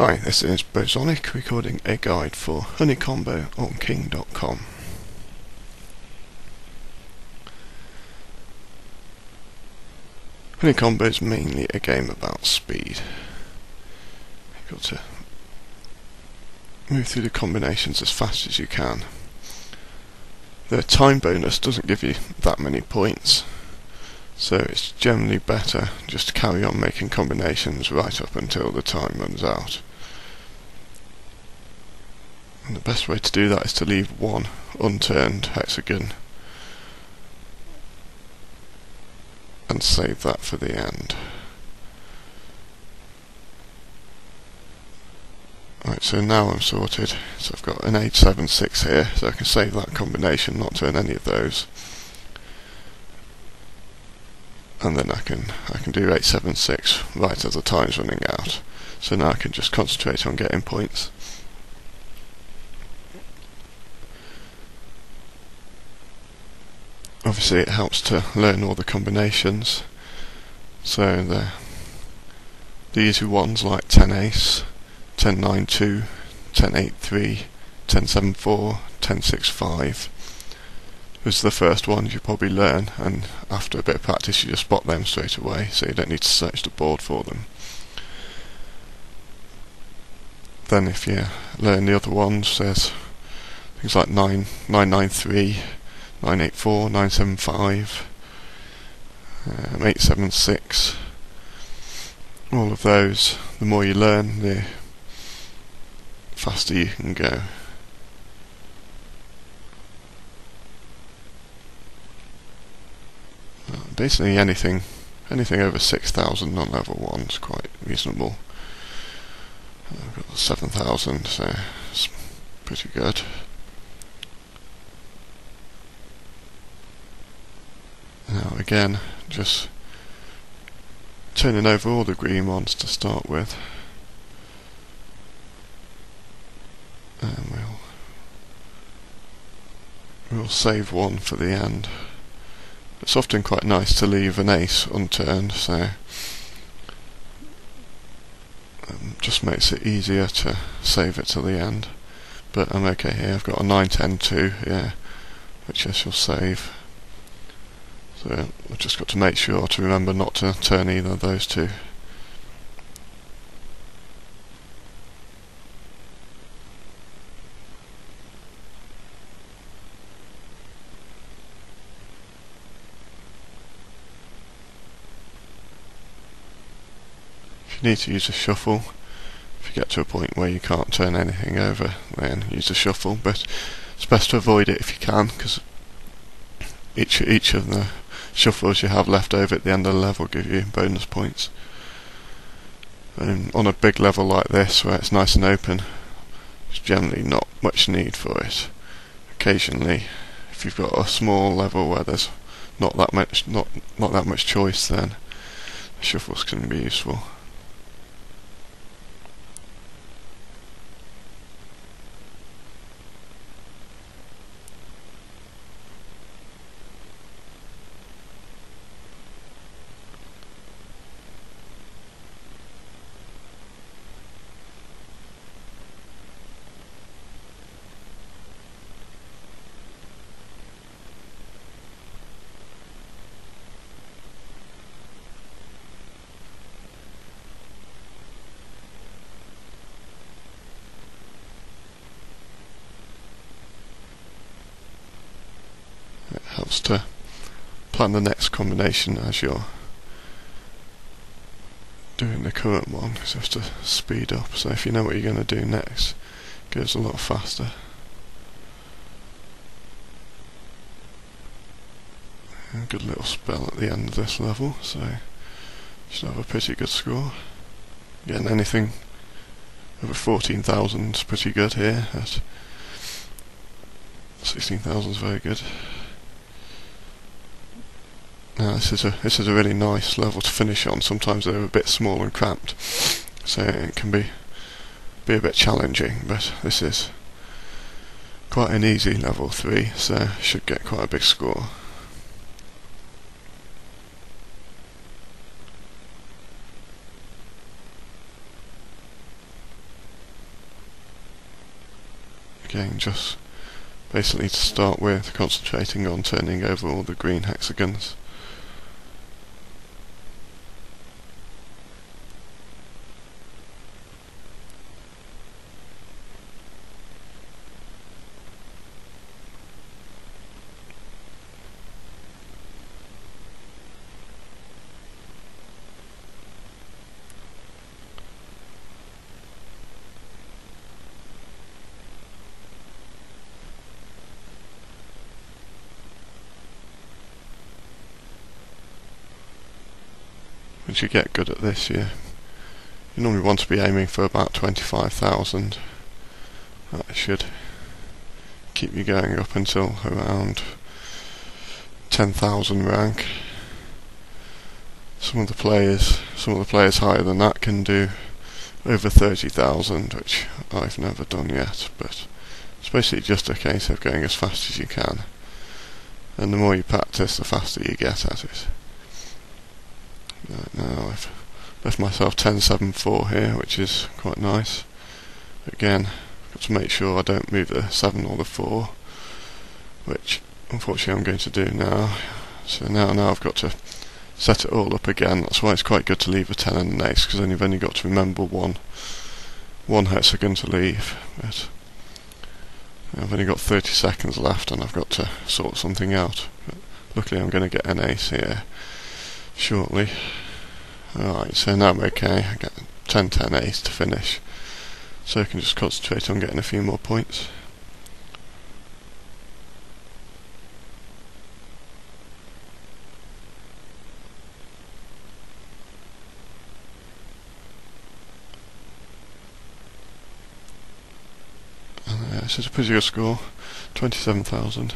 Hi, this is Bosonic recording a guide for Honeycombo on King.com. Honeycombo is mainly a game about speed. You've got to move through the combinations as fast as you can. The time bonus doesn't give you that many points, so it's generally better just to carry on making combinations right up until the time runs out. And the best way to do that is to leave one unturned hexagon and save that for the end. Right, so now I'm sorted. So I've got an H7-6 here, so I can save that combination, not turn any of those. And then I can do H7-6 right as the time's running out. So now I can just concentrate on getting points. Obviously it helps to learn all the combinations, so the easy ones like 10 ace, 10 9 2, 10 8 3, 10 7 4, 10 6 5 was the first ones you probably learn, and after a bit of practice you just spot them straight away, so you don't need to search the board for them. Then if you learn the other ones, there's things like 9 9 9 3, 984, 975, 876. All of those, the more you learn, the faster you can go. Basically anything over 6,000 on level 1 is quite reasonable. I've got 7,000, so it's pretty good. Now again, just turning over all the green ones to start with, and we'll save one for the end. It's often quite nice to leave an ace unturned, so just makes it easier to save it to the end. But I'm okay here. I've got a 9 10 2 here, which I shall save. So I've just got to make sure to remember not to turn either of those two. If you need to use a shuffle, if you get to a point where you can't turn anything over, then use a shuffle, but it's best to avoid it if you can, because each of the shuffles you have left over at the end of the level give you bonus points. And on a big level like this, where it's nice and open, there's generally not much need for it. Occasionally, if you've got a small level where there's not that much choice, then shuffles can be useful. It helps to plan the next combination as you're doing the current one, because you have to speed up, so if you know what you're going to do next, it goes a lot faster. A good little spell at the end of this level, so you should have a pretty good score. Again, anything over 14,000 is pretty good here. 16,000 is very good. Now this is a really nice level to finish on. Sometimes they're a bit small and cramped, so it can be a bit challenging, but this is quite an easy level 3, so should get quite a big score. Again, just basically to start with, concentrating on turning over all the green hexagons. Once you get good at this, you normally want to be aiming for about 25,000. That should keep you going up until around 10,000 rank. Some of the players higher than that can do over 30,000, which I've never done yet, but it's basically just a case of going as fast as you can, and the more you practice, the faster you get at it. Right, now I've left myself 1074 here, which is quite nice. Again, got to make sure I don't move the 7 or the 4, which unfortunately I'm going to do now. So now I've got to set it all up again. That's why it's quite good to leave a 10 and an ace, because then you've only got to remember one hexagon to leave. But I've only got 30 seconds left and I've got to sort something out. But luckily I'm going to get an ace here shortly. Alright, so now I'm okay. I get 10-10 ace to finish, so I can just concentrate on getting a few more points. And so it's a pretty good score, 27,000.